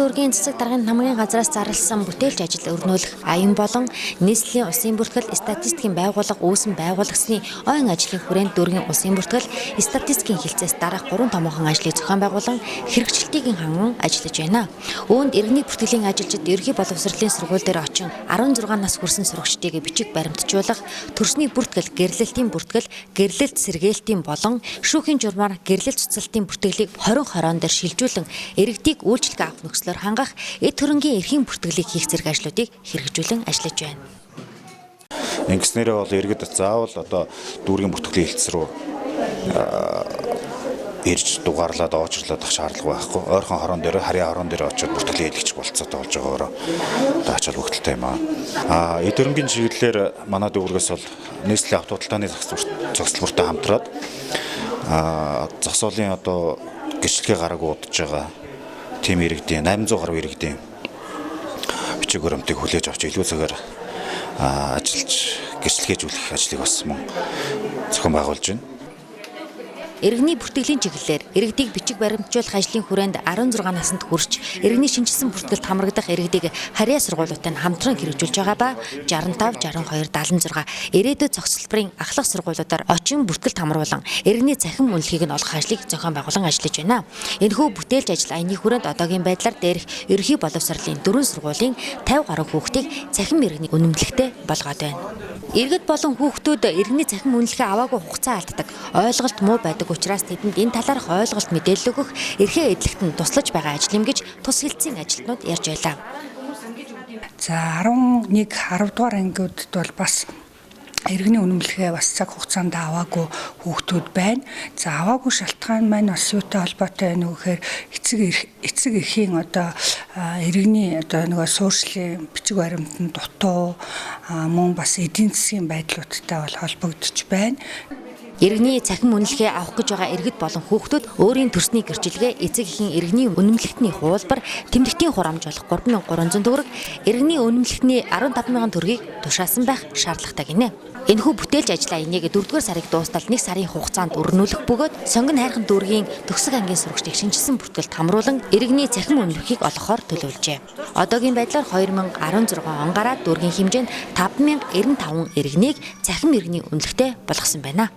дүүргийн цэцэг даргын намгийн газраас зарласан бүтээлч ажил өрнүүлэх аян болон нийслэлийн улсын бүртгэл статистикийн байгууллага үүсгэн байгуулагдсны ойн ажлын хүрээнд дүүргийн улсын бүртгэл статистикийн хилцээс дараах 3 томоохон ажлыг зохион байгуулан хэрэгжилтийг ханган ажиллаж байна. Үүнд иргэний бүртгэлийн ажилчид ерхий боловсролын сургууль дээр очин 16 нас хүрсэн сурагчдыг бичиг баримтжуулах, төрсний бүртгэл, гэрлэлтийн бүртгэл, гэрлэлт сэргээлтийн болон шүүхийн журмаар гэрлэлт цуцлалтын бүртгэлийг 2020 дээр шилжүүлэн иргэдийг үйлчлэг авах нөхцлөөр хангах эд хөрөнгийн эрхийн бүртгэлийг хийх зэрэг ажлуудыг хэрэгжүүлэн ажиллаж байна. Ингэснээрээ бол иргэд заавал одоо дүүргийн бүртгэлийн хэлтс рүү ирж дугаарлаад очрлоод ах шаардлага байхгүй. Ойрхон хорон дээр, харийн хорон дээр очиод бүртгэлийн хэлэгч болцоотой болж байгаагаар даачаал бүгдэлтэй юм аа. Эд хөрөнгийн чиглэлээр манай дүүргээс бол нийслэлийн авто худалдааны зохицолттой хамтраад зогсоолын одоо гэрчлэгээ гараагүй удаж байгаа тийм иргэдийн 800 гаруй иргэдийн бичиг баримтыг хүлээж авч илүү цагаар ажиллаж гэрчлэгээжүүлэх ажлыг бас мөн зохион байгуулж байна. Иргэний бүртгэлийн чиглэлээр иргэдийг бичиг баримтжуулах ажлын хүрээнд 16 наснд хүрч иргэний шинжилсэн бүртгэлд хамрагдах иргэдийг харьяа сургуулиутай хамтран хэрэгжүүлж байгаа ба 65, 62, 76 ирээдүйд зохицолбарын ахлах сургуулиудаар очин бүртгэлд хамруулан иргэний цахим үнэлгээг нь олгох ажлыг зохион байгуулан ажиллаж байна. Энэхүү бүтээлч ажил аяны хүрээнд одоогийн байдлаар дээрх ерхий боловсролын 4 сургуулийн 50 гаруй хүүхдийг цахим иргэний үнэмлэхтэй болгоод байна. Иргэд болон хүүхдүүд иргэний цахим үнэлгээ аваагүй хугацаа алддаг, ойлголт муу байдаг учраас тэдэнд энэ талаарх ойлголт мэдээлэл өгөх, эрхээ эдлэгт нь туслаж байгаа ажил юм гэж тус хэлтсийн ажилтнууд ярьж байлаа. За 11, 10 дугаар ангиудад бол бас иргэний үнэмлэхээ бас цаг хугацаанд аваагүй хүүхдүүд байна. За аваагүй шалтгаан маань бас юутай холбоотой байна вэ гэхээр эцэг эхийн одоо иргэний одоо нөгөө суурьшлийн бичиг баримтанд дутуу мөн бас эдийн засгийн байдлуудтай бол холбогдож байна. Иргэний цахим үнэлгээ авах гэж байгаа иргэд болон хүүхдүүд өөрийн төрсний гэрчлэгээ эцэг эхийн иргэний үнэмлэхтний хуулбар тэмдэгтийн хурамж болох 3300 төгрөг, иргэний үнэмлэхтний 15000 төгрөгийг тушаасан байх шаардлагатай гинэ. Энэхүү бүтээлч ажил аяныг 4-р сарыг дуустал 1 сарын хугацаанд өрнүүлэх бөгөөд сонгон хайрхан дүүргийн төгсөг ангийн сурагчдыг шинжилсэн бүртгэлд хамруулан иргэний цахим үнэлгэхийг олгохоор төлөвлөжээ. Одоогийн байдлаар 2016 он гараад дүүргийн хэмжээнд 5095 иргэнийг цахим иргэний үнэлэхтэй болгосон байна.